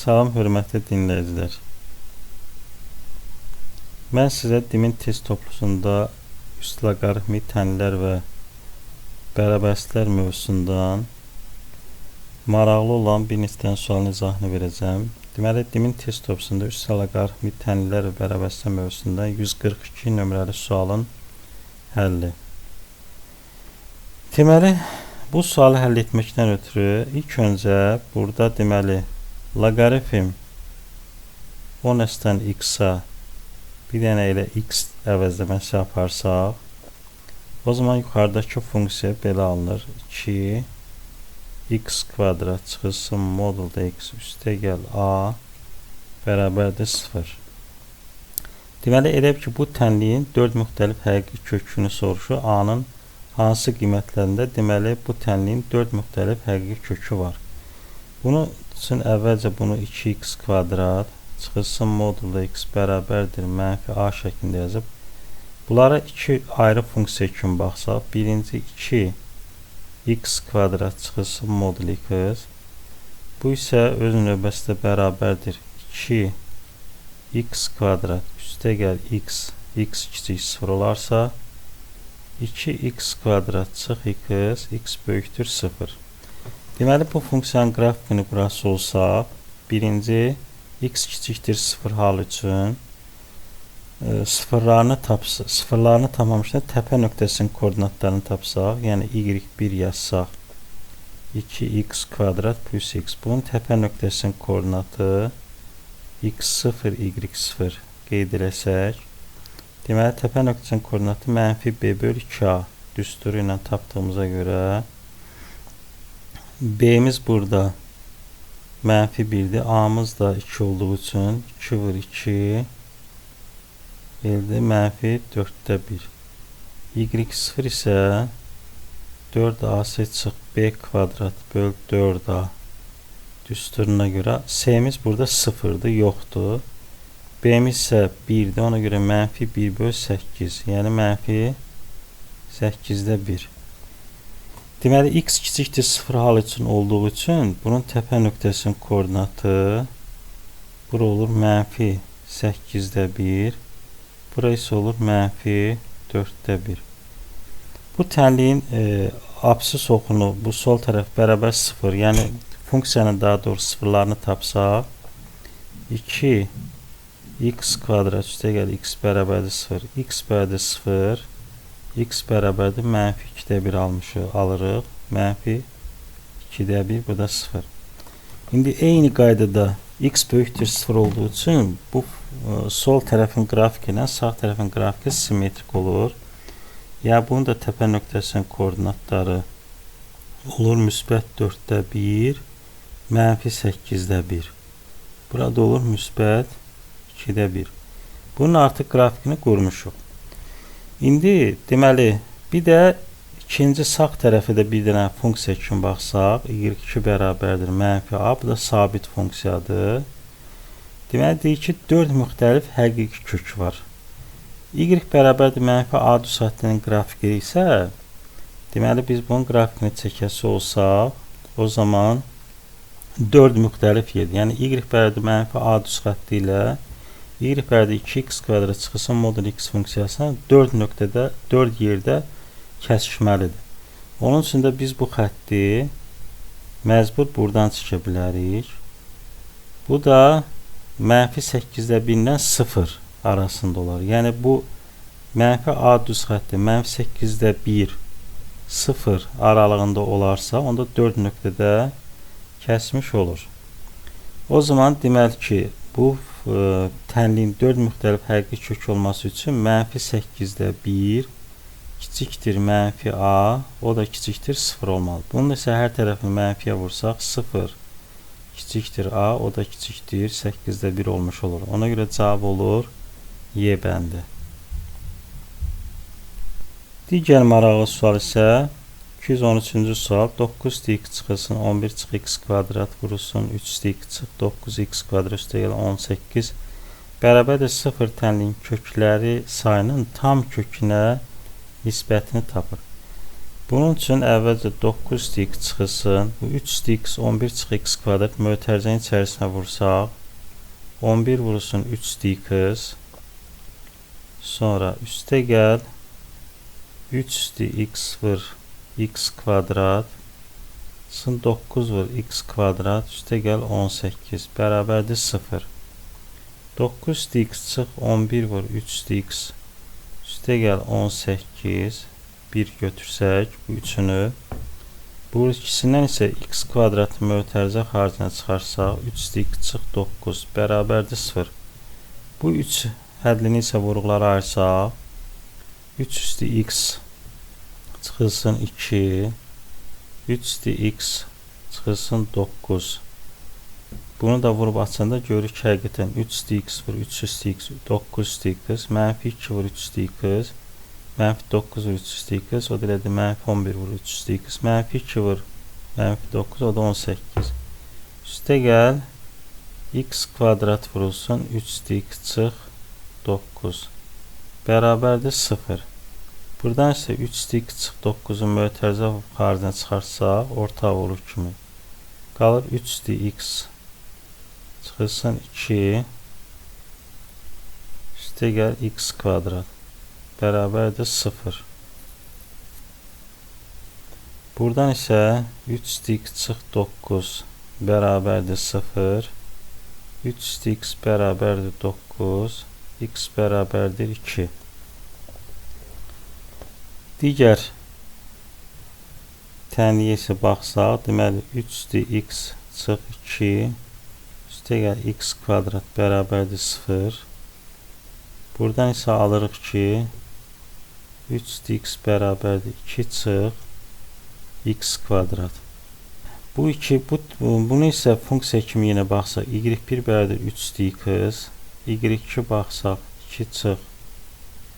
Salam hörmətli dinləyicilər. Mən sizə dimin test toplusunda üst loqaritmik tənlər və bərabərliklər mövzusundan maraqlı olan bir neçə sualın izahını verəcəm. Deməli, dimin test toplusunda üst loqaritmik tənlər və bərabərliklər mövzusundan 142 nömrəli sualın həlli. Deməli, bu sualı həll etməkdən ötürü ilk öncə burada deməli loqaritm 10s-dən x-a bir dənə elə x əvəzləməsi yaparsaq, o zaman yuxarıdakı funksiya belə alınır. 2x kvadrat çıxılsın modulda x üstə gəl a bərabərdir 0. Deməli, elə ki, bu tənliyin 4 müxtəlif həqiqi kökünü soruşur. A-nın hansı qiymətlərində deməli, bu tənliyin 4 müxtəlif həqiqi kökü var. Bunun üçün əvvəlcə bunu 2x kvadrat çıxılsın modulda x bərabərdir mənfi a şəklində yazıb. Bunlara iki ayrı funksiya kimi baxsaq, birinci 2x kvadrat çıxılsın modul x, bu isə öz növbəsində bərabərdir 2x kvadrat üstə gəl x kiçik 0 olarsa, 2x kvadrat çıx x böyükdür 0. Deməli, bu funksiyanın qrafikini qurası olsaq, birinci x kiçikdir 0 hal üçün sıfırlarını tapmamışda təpə nöqtəsinin koordinatlarını tapsaq, yəni y1 yazsaq, 2x kvadrat plus x. Bunun təpə nöqtəsinin koordinatı x0, y0 qeyd eləsək, deməli, təpə nöqtəsinin koordinatı mənfi b bölü 2a düsturu ilə tapdığımıza görə b'miz burada mənfi 1'dir. A'mız da 2 olduğu üçün 2 vur 2 elde mənfi 4'də 1. Y0 isə 4ac çıx b kvadrat böl 4a düsturuna görə c'miz burada 0'dır, yoxdur. B'miz isə 1'dir, ona görə mənfi 1 böl 8, yəni mənfi 8'də 1. Deməli, x kiçikdir 0 hal üçün olduğu üçün bunun təpə nöqtəsinin koordinatı bura olur mənfi 8'də 1, bura isə olur mənfi 4'də 1. Bu tənliyin absis oxunu bu sol tərəf bərabər 0, yəni funksiyanın daha doğrusu sıfırlarını tapsaq, 2x kvadrat üstə gəl x bərabərdir 0, x bərabərdir 0, x bərabərdir mənfi 2'də 1 alırıq. Mənfi 2'də 1, bu da 0. İndi eyni qaydada x böyükdür 0 olduğu üçün bu sol tərəfin qrafiki ilə sağ tərəfin qrafiki simmetrik olur. Ya bunun da təpə nöqtəsinin koordinatları olur müsbət 4'də 1, mənfi 8'də 1. Burada olur müsbət 2'də 1. Bunun artıq qrafikini qurmuşuq. İndi deməli, bir də ikinci sağ tərəfə də bir dənə funksiya kimi baxsaq, y2 bərabərdir mənfi a, bu da sabit funksiyadır. Deməli, deyir ki, 4 müxtəlif həqiqi kök var. Y bərabərdir mənfi a düzxəttinin qrafiki isə, deməli, biz bunun qrafikini çəkəsi olsaq, o zaman 4 müxtəlif yerdir. Yəni, y bərabərdir mənfi a düzxətti ilə y bərabərdir 2x kvadrat çıxılsın modul x funksiyasına 4 nöqtədə, 4 yerdə kəsişməlidir. Onun üçün də biz bu xətti məcbur buradan çəkə bilərik. Bu da mənfi 8'də 1 ilə 0 arasında olar. Yəni, bu mənfi a düz xətti mənfi 8'də 1, 0 aralığında olarsa, onda 4 nöqtədə kəsmiş olur. O zaman deməli ki, bu tənliyin 4 müxtəlif həqiqi kök olması üçün mənfi 8'də 1 kiçikdir mənfi a, o da kiçikdir 0 olmalı. Bunun isə hər tərəfini mənfiyə vursaq 0 kiçikdir a, o da kiçikdir 8'də 1 olmuş olur. Ona görə cavab olur Y bəndi. Digər maraqlı sual isə 213-cü sual. 9x çıxılsın 11x kvadrat vurulsun 3x çıx 9x kvadrat üstə gəl 18 bərabərdir 0 tənliyin kökləri sayının tam kökünə nisbətini tapır. Bunun üçün əvvəlcə 9x çıxılsın. Bu 3x 11 çıx x kvadrat mötərizənin içərisinə vursaq 11 vurulsun 3x. Sonra üstə gəl 3x vur x kvadrat. Çıxın 9 vur x kvadrat. Üstə gəl 18 bərabərdir 0. 9x çıx 11 vur 3x. Üstə gəl 18. 1 götürsək bu üçünü. Bu ikisindən isə x kvadrat mötərizə xaricine çıxarsaq 3x çıx 9 bərabərdir 0. Bu 3 həllini isə vuruqlara ayırsaq 3 üstü x çıxılsın 2. 3 üstü x çıxılsın 9. Bunu da vurub açanda görürük ki, həqiqətən 3 üstü x vur 3 üstü x 9 üstü x mənfi 2 vur 3 üstü x mənfi 9 vur 3 üstü x o da elədir mənfi 11 vur 3 üstü x mənfi 2 vur mənfi 9 o da 18. Üstə gəl x kvadrat vurulsun 3 üstü x çıx 9 bərabərdir 0. Buradan isə 3 üstü x çıx 9'un mötərizə xaricinə çıxarsaq ortaq olur kimi. Qalır 3 üstü x çıxılsın 2. Üstə gəl x kvadrat bərabərdir 0. Buradan isə 3 x çıx 9 bərabərdir 0. 3 x bərabərdir 9. X bərabərdir 2. Digər tənliyə isə baxsaq, deməli 3 x çıx 2 üstə gəl x kvadrat bərabərdir 0. Buradan isə alırıq ki 3x bərabərdir 2 çıx x kvadrat. Bunu isə funksiya kimi yenə baxsaq y1 bərabərdir 3x, y2 baxsaq 2 çıx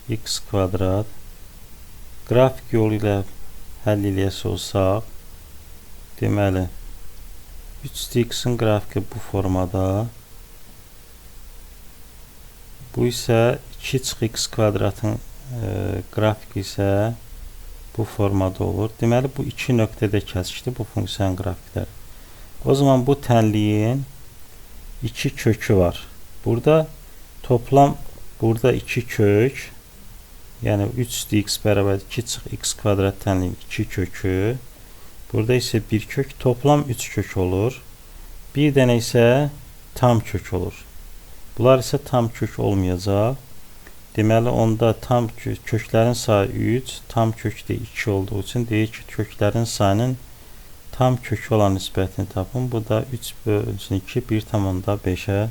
x kvadrat. Qrafik yolu ilə həll eləyəsi olsaq, deməli 3x-in qrafiki bu formada, bu isə 2 çıx x kvadratın qrafiki isə bu formada olur. Deməli bu iki nöqtədə kəsişdir bu funksiyanın qrafikləri. O zaman bu tənliyin 2 kökü var. Burada toplam burada 2 kök, yəni 3x bərabər 2 çıx x kvadrat tənliyin 2 kökü. Burada isə 1 kök, toplam 3 kök olur. Bir dənə isə tam kök olur. Bunlar isə tam kök olmayacaq. Deməli onda tam köklərin sayı 3, tam kök də 2 olduğu üçün deyir ki, köklərin sayının tam kökü olan nisbətini tapın. Bu da 3 bölünsün 2, 1,5'ə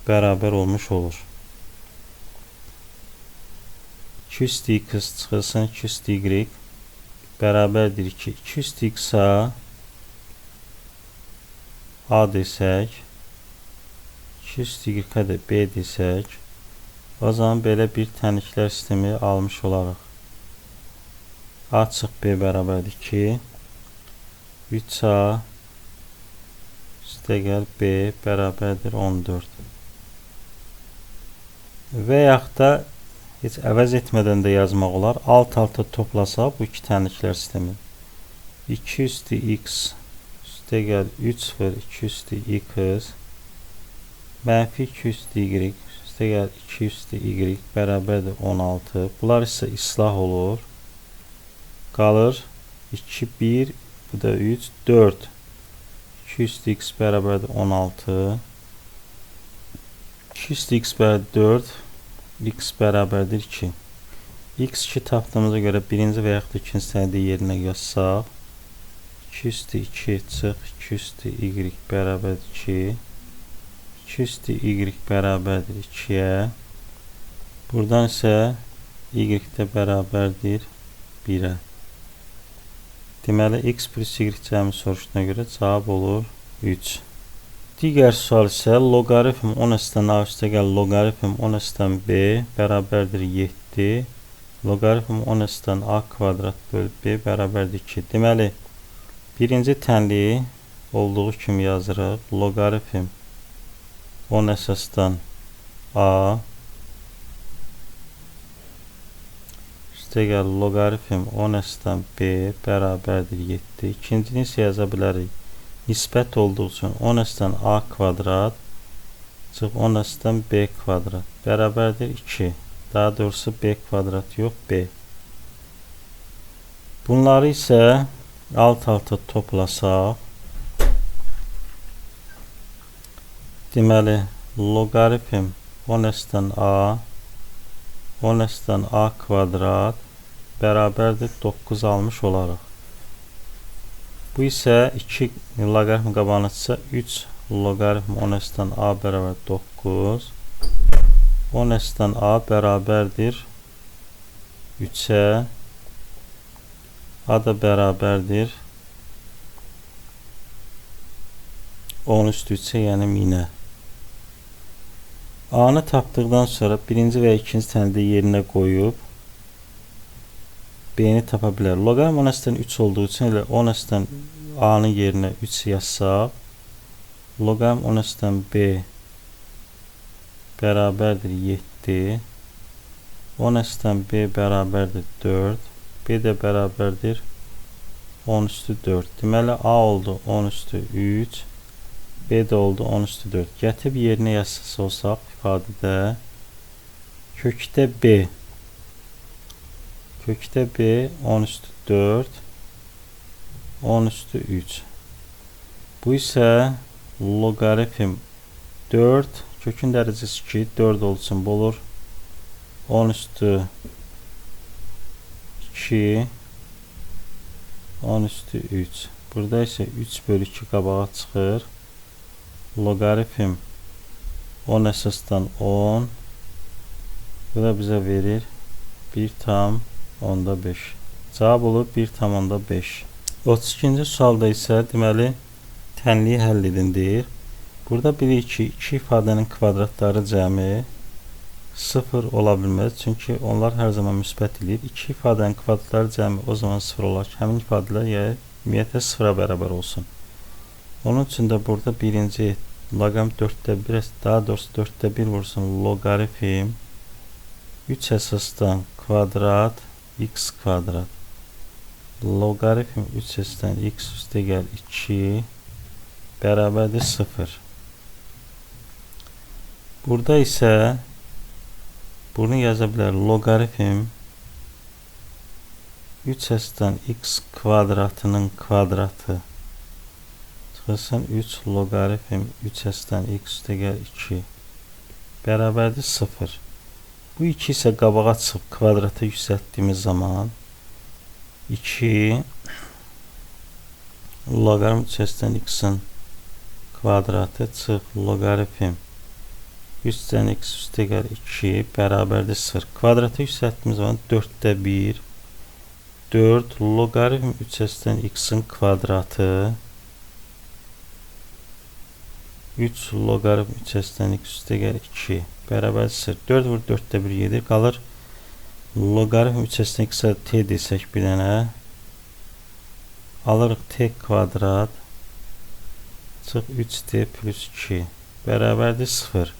bərabər olmuş olur. 2 üstü x çıxılsın 2 üstü y bərabərdir 2. 2 üstü x-a a desək, 2 üstü y-ə də b desək, o zaman belə bir tənliklər sistemi almış olaraq. A çıx B bərabərdir 2. 3A üstə gəl B bərabərdir 14. Və yaxud da heç əvəz etmədən də yazmaq olar. Alt-alta toplasaq bu iki tənliklər sistemi. 2 üstü x üstə gəl 3 vur 2 üstü x mənfi 2 üstü y üstə gəl 2 üstü y bərabərdir 16. Bunlar isə islah olur. Qalır 2, 1, bu da 3, 4. 2 üstü x bərabərdir 16. 2 üstü x bərabərdir 4. X bərabərdir 2. X2 tapdığımıza görə birinci və yaxud da ikinci tənliyi yerinə yazsaq, 2 üstü 2 çıx 2 üstü y bərabərdir 2. 2 üstü y bərabərdir 2'yə. Buradan isə y də bərabərdir 1'ə. Deməli, x plus y cəmi soruşduğuna görə cavab olur 3. Digər sual isə loqaritm 10 a üstə gəl loqaritm 10 b bərabərdir 7. Loqaritm 10 a kvadrat böl b bərabərdir 2. Deməli, birinci tənliyi olduğu kimi yazırıq. Loqaritm 10 əsasdan a üstəgəl loqaritm 10s-dən b bərabərdir 7. İkincini isə yaza bilərik. Nisbət olduğu üçün 10s-dən a kvadrat çıx 10s-dən b kvadrat bərabərdir 2. Daha doğrusu b kvadrat yox, b. Bunları isə alt-alta toplasaq, deməli, loqaritm 10s-dən a, 10s-dən a kvadrat bərabərdir 9 almış olaraq. Bu isə 2 loqaritm qabağına çıxsa 3 loqaritm 10s-dən a bərabər 9. 10s-dən a bərabərdir 3-ə. A da bərabərdir 10 üstü 3-ə, yəni 1000-ə. A-nı tapdıqdan sonra birinci və ikinci təni də yerinə qoyub B-ni tapa bilər. Loqaritm 10s-dən 3 olduğu üçün elə 10s-dən A-nın yerinə 3 yazsaq, loqaritm 10s-dən B bərabərdir 7, 10s-dən B bərabərdir 4, B də bərabərdir 10 üstü 4. Deməli, A oldu 10 üstü 3, B də oldu 10 üstü 4. Gətirib yerinə yazsaq olsaq ifadədə kökdə B 10 üstü 4, 10 üstü 3. Bu isə loqaritm 4, kökün dərəcəsi 2, 4 olsun, bu olur 10 üstü 2, 10 üstü 3. Burada isə 3 bölü 2 qabağa çıxır. Loqaritm 10 əsasdan 10. Bu da bizə verir 1/5. Cavab olur 1/5. 32-ci sualda isə deməli tənliyi həll edin deyir. Burada bilirik ki, 2 ifadənin kvadratları cəmi 0 ola bilməz. Çünki onlar hər zaman müsbət edir. 2 ifadənin kvadratları cəmi o zaman 0 olar ki, həmin ifadələr ümumiyyətlə 0-a bərabər olsun. Onun üçün də burada birinci loqaritm 4/1, daha doğrusu 4/1 vursun loqaritm 3 əsasdan kvadrat x kvadrat. Loqaritm 3 əsasdan x üstəgəl 2 bərabərdir 0. Burada isə bunu yaza bilər. Loqaritm 3 əsasdan x kvadratının kvadratı çıxılsın 3 loqaritm 3 əsasdan x üstəgəl 2 bərabərdir 0. Bu 2 isə qabağa çıxıb kvadrata yüksəltdiyimiz zaman 2 loqaritm 3 əsasdan x-in kvadratı çıx loqaritm 3-dən x üstəgəl 2 bərabərdir 0. Kvadrata yüksəltdiyimiz zaman 4/1, 4 loqaritm 3 əsasdan x-in kvadratı 3 loqaritm 3 əsasdan x üstəgəl 2 bərabər 0. 4 vur 4/1 7 qalır. Loqaritm 3 əsasdan x-ə t desək bir dənə alırıq t kvadrat çıx 3t plus 2 bərabərdir 0.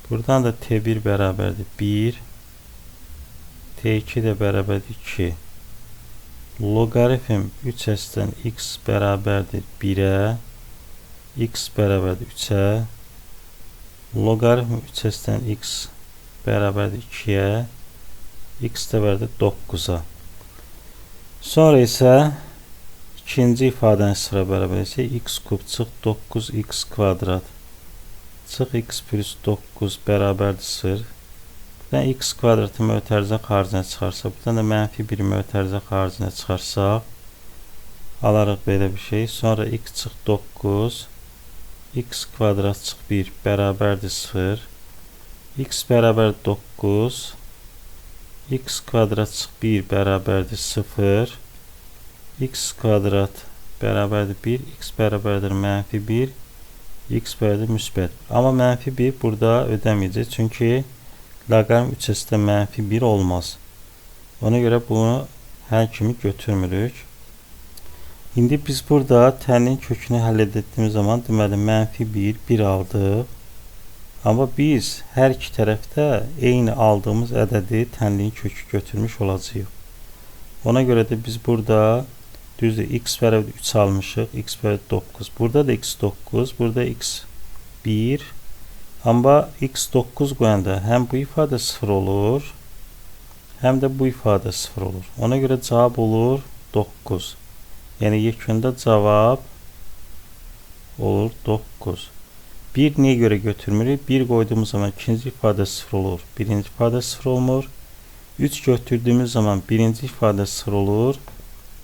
Buradan da t1 bərabərdir 1, t2 də bərabərdir 2. Loqaritm 3 əsasdan x bərabərdir 1-ə, x bərabərdir 3-ə. Loqaritm 3 əsasdan x bərabərdir 2-ə, x də bərabərdir 9-a. Sonra isə ikinci ifadəni sıra bərabər etsək, x kub çıx 9x kvadrat çıx x plus 9 bərabərdir 0. Buradan x kvadratı mötərizə xaricinə çıxarsa, buradan da -1 mötərizə xaricinə çıxarsaq, alarıq belə bir şey. Sonra x çıx 9, x kvadrat çıx 1 bərabərdir 0. X bərabər 9, x kvadrat çıx 1 bərabərdir 0. X kvadrat bərabərdir 1, x bərabərdir -1, x bərabərdir müsbət. Amma -1 burada ödəməyəcək, çünki loqaritm 3 əsasdan -1 olmaz. Ona görə bunu hər kimi götürmürük. İndi biz burada tənin kökünü həll etdiyimiz zaman deməli -1 1 aldıq. Amma biz hər iki tərəfdə eyni aldığımız ədədi tənliyin kökü götürmüş olacağıq. Ona görə də biz burada düzdür x bərabər 3 almışıq, x bərabər 9. Burada da x 9, burada x 1. Amma x 9 qoyanda həm bu ifadə 0 olur, həm də bu ifadə 0 olur. Ona görə cavab olur 9. Yəni yekunda cavab olur 9. 1 niyə görə götürmürük? 1 qoyduğumuz zaman ikinci ifadə 0 olur, birinci ifadə 0 olmur. 3 götürdüğümüz zaman birinci ifadə 0 olur,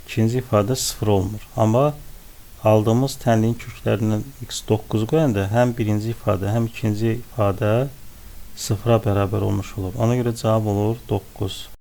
ikinci ifadə 0 olmur. Amma aldığımız tənliyin köklərindən x9 qoyanda həm birinci ifadə, həm ikinci ifadə 0-a bərabər olmuş olur. Ona görə cavab olur 9.